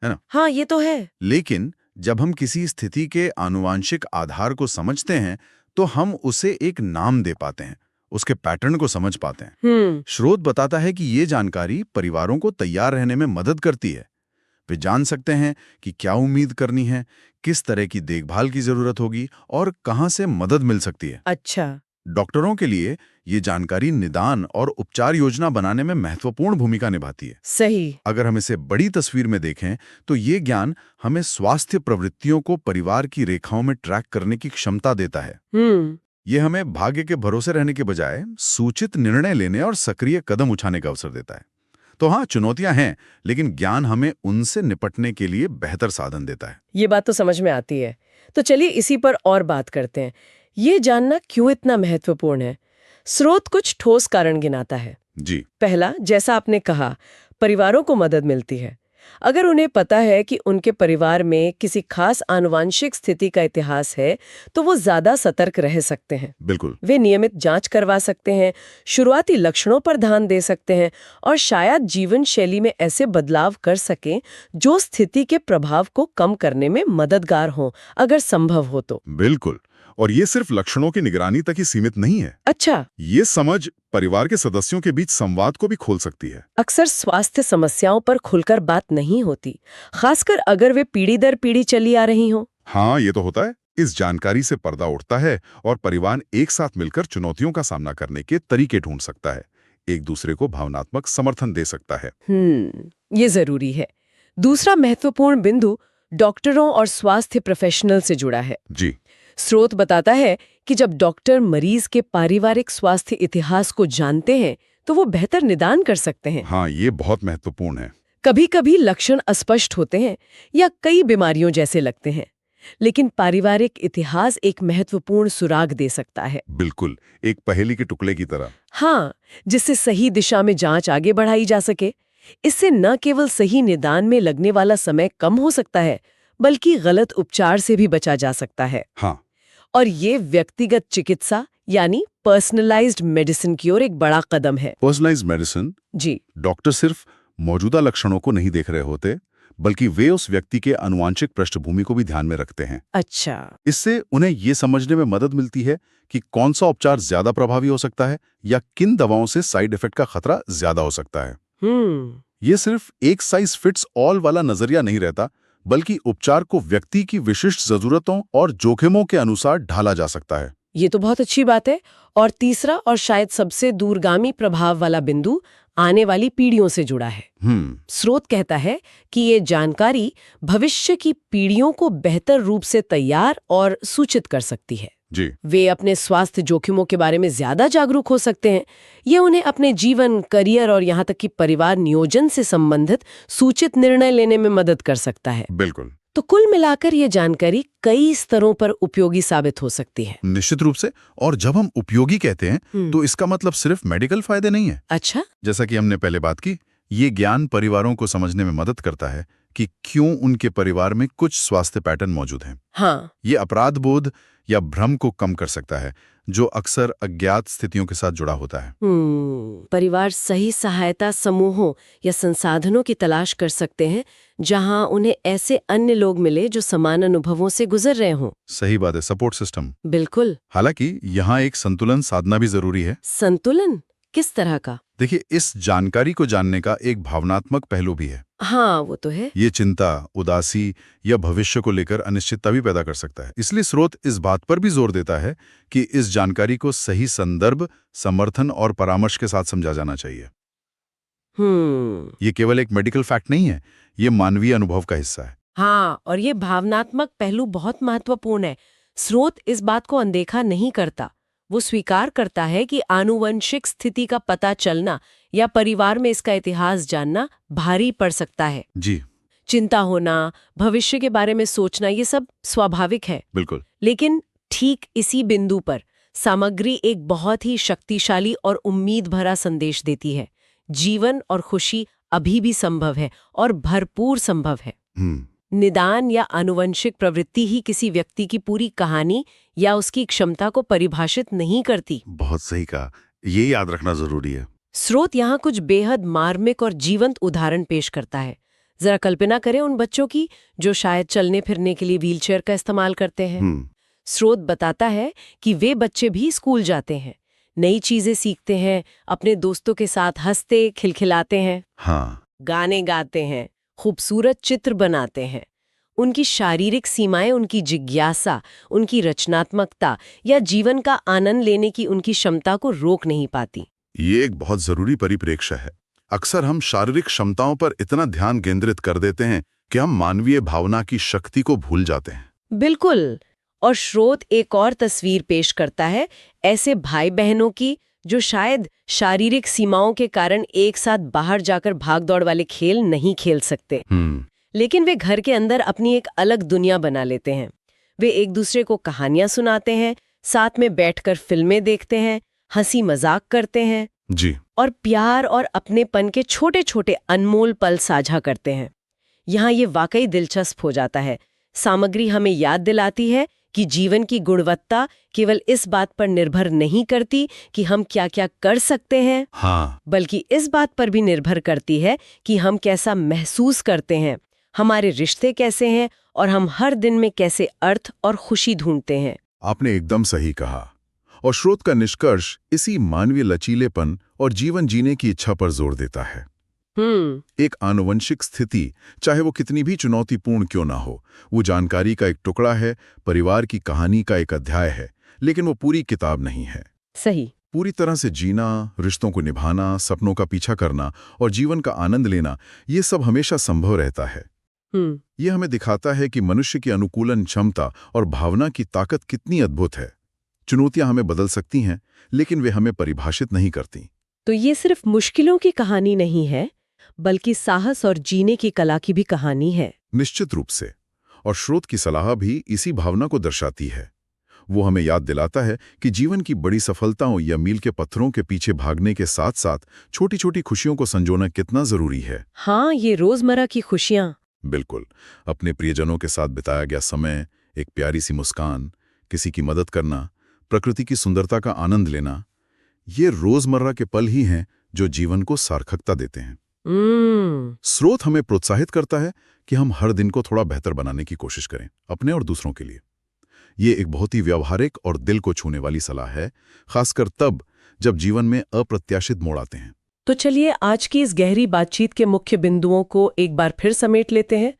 है ना? हाँ, ये तो है। लेकिन जब हम किसी स्थिति के आनुवांशिक आधार को समझते हैं तो हम उसे एक नाम दे पाते हैं, उसके पैटर्न को समझ पाते हैं। स्रोत बताता है कि ये जानकारी परिवारों को तैयार रहने में मदद करती है। वे जान सकते हैं कि क्या उम्मीद करनी है, किस तरह की देखभाल की जरूरत होगी और कहां से मदद मिल सकती है। अच्छा। डॉक्टरों के लिए ये जानकारी निदान और उपचार योजना बनाने में महत्वपूर्ण भूमिका निभाती है। सही। अगर हम इसे बड़ी तस्वीर में देखें तो ये ज्ञान हमें स्वास्थ्य प्रवृत्तियों को परिवार की रेखाओं में ट्रैक करने की क्षमता देता है। ये हमें भाग्य के भरोसे रहने के बजाय सूचित निर्णय लेने और सक्रिय कदम उठाने का अवसर देता है। तो हाँ, चुनौतियां हैं, लेकिन ज्ञान हमें उनसे निपटने के लिए बेहतर साधन देता है। ये बात तो समझ में आती है। तो चलिए इसी पर और बात करते हैं। ये जानना क्यों इतना महत्वपूर्ण है? स्रोत कुछ ठोस कारण गिनाता है। जी। पहला, जैसा आपने कहा, परिवारों को मदद मिलती है। अगर उन्हें पता है कि उनके परिवार में किसी खास आनुवांशिक स्थिति का इतिहास है, तो वो ज्यादा सतर्क रह सकते हैं। बिल्कुल। वे नियमित जांच करवा सकते हैं, शुरुआती लक्षणों पर ध्यान दे सकते हैं और शायद जीवन शैली में ऐसे बदलाव कर सकें जो स्थिति के प्रभाव को कम करने में मददगार हों, अगर संभव हो तो। बिल्कुल। और ये सिर्फ लक्षणों की निगरानी तक ही सीमित नहीं है। अच्छा। ये समझ परिवार के सदस्यों के बीच संवाद को भी खोल सकती है। अक्सर स्वास्थ्य समस्याओं पर खुलकर बात नहीं होती, खासकर अगर वे पीढ़ी दर पीढ़ी चली आ रही हों। हाँ, ये तो होता है। इस जानकारी से पर्दा उठता है और परिवार एक साथ मिलकर चुनौतियों का सामना करने के तरीके ढूंढ सकता है, एक दूसरे को भावनात्मक समर्थन दे सकता है। ये जरूरी है। दूसरा महत्वपूर्ण बिंदु डॉक्टरों और स्वास्थ्य प्रोफेशनल से जुड़ा है। जी। स्रोत बताता है कि जब डॉक्टर मरीज के पारिवारिक स्वास्थ्य इतिहास को जानते हैं तो वो बेहतर निदान कर सकते हैं। हाँ, ये बहुत महत्वपूर्ण है। कभी-कभी लक्षण अस्पष्ट होते हैं या कई बीमारियों जैसे लगते हैं, लेकिन पारिवारिक इतिहास एक महत्वपूर्ण सुराग दे सकता है। बिल्कुल, एक पहेली के टुकड़े की तरह। हाँ, जिससे सही दिशा में जांच आगे बढ़ाई जा सके। इससे न केवल सही निदान में लगने वाला समय कम हो सकता है, बल्कि गलत उपचार से भी बचा जा सकता है। हाँ। और ये व्यक्तिगत चिकित्सा यानी पर्सनलाइज्ड मेडिसिन की ओर एक बड़ा कदम है। Personalised medicine. जी। डॉक्टर सिर्फ मौजूदा लक्षणों को नहीं देख रहे होते, बल्कि वे उस व्यक्ति के आनुवांशिक पृष्ठभूमि को भी ध्यान में रखते हैं। अच्छा। इससे उन्हें ये समझने में मदद मिलती है कि कौन सा उपचार ज्यादा प्रभावी हो सकता है या किन दवाओं से साइड इफेक्ट का खतरा ज्यादा हो सकता है। ये सिर्फ एक साइज फिट्स ऑल वाला नजरिया नहीं रहता, बल्कि उपचार को व्यक्ति की विशिष्ट जरूरतों और जोखिमों के अनुसार ढाला जा सकता है। ये तो बहुत अच्छी बात है। और तीसरा और शायद सबसे दूरगामी प्रभाव वाला बिंदु आने वाली पीढ़ियों से जुड़ा है। स्रोत कहता है कि ये जानकारी भविष्य की पीढ़ियों को बेहतर रूप से तैयार और सूचित कर सकती है। जी। वे अपने स्वास्थ्य जोखिमों के बारे में ज्यादा जागरूक हो सकते हैं। ये उन्हें अपने जीवन, करियर और यहाँ तक कि परिवार नियोजन से संबंधित सूचित निर्णय लेने में मदद कर सकता है। बिल्कुल। तो कुल मिलाकर ये जानकारी कई स्तरों पर उपयोगी साबित हो सकती है। निश्चित रूप से। और जब हम उपयोगी कहते हैं तो इसका मतलब सिर्फ मेडिकल फायदे नहीं है। अच्छा। जैसा कि हमने पहले बात की, ये ज्ञान परिवारों को समझने में मदद करता है कि क्यों उनके परिवार में कुछ स्वास्थ्य पैटर्न मौजूद हैं। हाँ। ये अपराध बोध या भ्रम को कम कर सकता है, जो अक्सर अज्ञात स्थितियों के साथ जुड़ा होता है। परिवार सही सहायता समूहों या संसाधनों की तलाश कर सकते हैं जहां उन्हें ऐसे अन्य लोग मिले जो समान अनुभवों से गुजर रहे हों। सही बात है, सपोर्ट सिस्टम। बिल्कुल। हालांकि यहाँ एक संतुलन साधना भी जरूरी है। संतुलन किस तरह का? देखिए, इस जानकारी को जानने का एक भावनात्मक पहलू भी है। हाँ, वो तो है। ये चिंता, उदासी या भविष्य को लेकर अनिश्चितता भी पैदा कर सकता है। इसलिए स्रोत इस बात पर भी जोर देता है कि इस जानकारी को सही संदर्भ, समर्थन और परामर्श के साथ समझा जाना चाहिए। ये केवल एक मेडिकल फैक्ट नहीं है, ये मानवीय अनुभव का हिस्सा है। हाँ, और ये भावनात्मक पहलू बहुत महत्वपूर्ण है। स्रोत इस बात को अनदेखा नहीं करता। वो स्वीकार करता है कि आनुवंशिक स्थिति का पता चलना या परिवार में इसका इतिहास जानना भारी पड़ सकता है। जी। चिंता होना, भविष्य के बारे में सोचना, ये सब स्वाभाविक है। बिल्कुल। लेकिन ठीक इसी बिंदु पर सामग्री एक बहुत ही शक्तिशाली और उम्मीद भरा संदेश देती है। जीवन और खुशी अभी भी संभव है और भरपूर संभव है। निदान या आनुवंशिक प्रवृत्ति ही किसी व्यक्ति की पूरी कहानी या उसकी क्षमता को परिभाषित नहीं करती। बहुत सही कहा, ये याद रखना जरूरी है। स्रोत यहाँ कुछ बेहद मार्मिक और जीवंत उदाहरण पेश करता है। जरा कल्पना करें उन बच्चों की जो शायद चलने फिरने के लिए व्हीलचेयर का इस्तेमाल करते हैं। स्रोत बताता है कि वे बच्चे भी स्कूल जाते हैं, नई चीजें सीखते हैं, अपने दोस्तों के साथ हंसते खिलखिलाते हैं, गाने गाते हैं, खूबसूरत चित्र बनाते हैं। उनकी शारीरिक सीमाएं उनकी जिज्ञासा, उनकी रचनात्मकता या जीवन का आनंद लेने की उनकी क्षमता को रोक नहीं पाती। ये एक बहुत जरूरी परिप्रेक्ष्य है। अक्सर हम शारीरिक क्षमताओं पर इतना ध्यान केंद्रित कर देते हैं कि हम मानवीय भावना की शक्ति को भूल जाते हैं। बिल्कुल। और स्रोत एक और तस्वीर पेश करता है ऐसे भाई बहनों की जो शायद शारीरिक सीमाओं के कारण एक साथ बाहर जाकर भागदौड़ वाले खेल नहीं खेल सकते, लेकिन वे घर के अंदर अपनी एक अलग दुनिया बना लेते हैं। वे एक दूसरे को कहानियां सुनाते हैं, साथ में बैठकर फिल्में देखते हैं, हंसी मजाक करते हैं जी, और प्यार और अपनेपन के छोटे छोटे अनमोल पल साझा करते हैं। यहाँ ये वाकई दिलचस्प हो जाता है। सामग्री हमें याद दिलाती है कि जीवन की गुणवत्ता केवल इस बात पर निर्भर नहीं करती कि हम क्या क्या कर सकते हैं, बल्कि इस बात पर भी निर्भर करती है कि हम कैसा महसूस करते हैं, हमारे रिश्ते कैसे हैं और हम हर दिन में कैसे अर्थ और खुशी ढूंढते हैं। आपने एकदम सही कहा। और स्रोत का निष्कर्ष इसी मानवीय लचीलेपन और जीवन जीने की इच्छा पर जोर देता है। एक आनुवंशिक स्थिति, चाहे वो कितनी भी चुनौतीपूर्ण क्यों ना हो, वो जानकारी का एक टुकड़ा है, परिवार की कहानी का एक अध्याय है, लेकिन वो पूरी किताब नहीं है। सही। पूरी तरह से जीना, रिश्तों को निभाना, सपनों का पीछा करना और जीवन का आनंद लेना, ये सब हमेशा संभव रहता है। ये हमें दिखाता है कि मनुष्य की अनुकूलन क्षमता और भावना की ताकत कितनी अद्भुत है। चुनौतियां हमें बदल सकती हैं, लेकिन वे हमें परिभाषित नहीं करती। तो ये सिर्फ मुश्किलों की कहानी नहीं है, बल्कि साहस और जीने की कला की भी कहानी है। निश्चित रूप से। और स्रोत की सलाह भी इसी भावना को दर्शाती है। वो हमें याद दिलाता है कि जीवन की बड़ी सफलताओं या मील के पत्थरों के पीछे भागने के साथ साथ छोटी छोटी खुशियों को संजोना कितना जरूरी है। हाँ, ये रोजमर्रा की खुशियां। बिल्कुल। अपने प्रियजनों के साथ बिताया गया समय, एक प्यारी सी मुस्कान, किसी की मदद करना, प्रकृति की सुंदरता का आनंद लेना, ये रोजमर्रा के पल ही हैं जो जीवन को सार्थकता देते हैं। स्रोत हमें प्रोत्साहित करता है कि हम हर दिन को थोड़ा बेहतर बनाने की कोशिश करें, अपने और दूसरों के लिए। ये एक बहुत ही व्यावहारिक और दिल को छूने वाली सलाह है, खासकर तब जब जीवन में अप्रत्याशित मोड़ आते हैं। तो चलिए आज की इस गहरी बातचीत के मुख्य बिंदुओं को एक बार फिर समेट लेते हैं।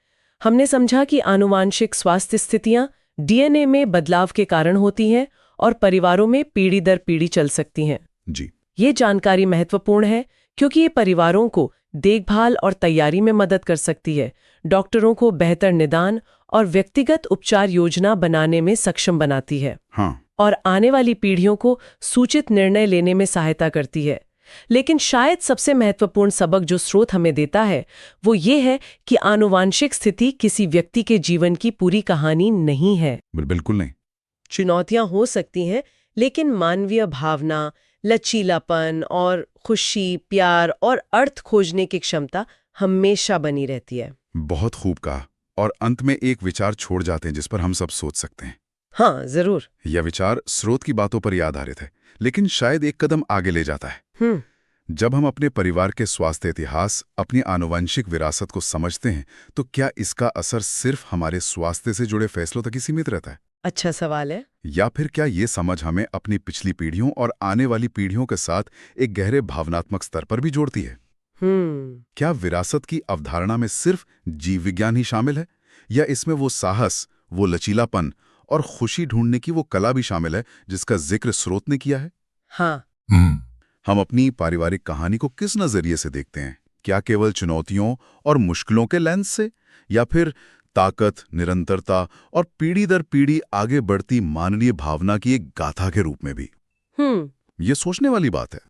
हमने समझा कि आनुवांशिक स्वास्थ्य स्थितियां डीएनए में बदलाव के कारण होती हैं और परिवारों में पीढ़ी दर पीढ़ी चल सकती हैं। जी, ये जानकारी महत्वपूर्ण है क्योंकि ये परिवारों को देखभाल और तैयारी में मदद कर सकती है, डॉक्टरों को बेहतर निदान और व्यक्तिगत उपचार योजना बनाने में सक्षम बनाती है। और आने वाली पीढ़ियों को सूचित निर्णय लेने में सहायता करती है। लेकिन शायद सबसे महत्वपूर्ण सबक जो स्रोत हमें देता है वो ये है कि आनुवांशिक स्थिति किसी व्यक्ति के जीवन की पूरी कहानी नहीं है। बिल्कुल नहीं। चुनौतियां हो सकती हैं, लेकिन मानवीय भावना, लचीलापन और खुशी, प्यार और अर्थ खोजने की क्षमता हमेशा बनी रहती है। बहुत खूब कहा। और अंत में एक विचार छोड़ जाते हैं जिस पर हम सब सोच सकते हैं। हाँ, जरूर। यह विचार स्रोत की बातों पर ही आधारित है, लेकिन शायद एक कदम आगे ले जाता है। जब हम अपने परिवार के स्वास्थ्य इतिहास, अपनी आनुवंशिक विरासत को समझते हैं, तो क्या इसका असर सिर्फ हमारे स्वास्थ्य से जुड़े फैसलों तक ही सीमित रहता है? अच्छा सवाल है। या फिर क्या ये समझ हमें अपनी पिछली पीढ़ियों और आने वाली पीढ़ियों के साथ एक गहरे भावनात्मक स्तर पर भी जोड़ती है? क्या विरासत की अवधारणा में सिर्फ जीव विज्ञान ही शामिल है, या इसमें वो साहस, वो लचीलापन और खुशी ढूंढने की वो कला भी शामिल है जिसका जिक्र स्रोत ने किया है? हाँ। हम अपनी पारिवारिक कहानी को किस नजरिए से देखते हैं? क्या केवल चुनौतियों और मुश्किलों के लेंस से, या फिर ताकत, निरंतरता और पीढ़ी दर पीढ़ी आगे बढ़ती मानवीय भावना की एक गाथा के रूप में भी? ये सोचने वाली बात है।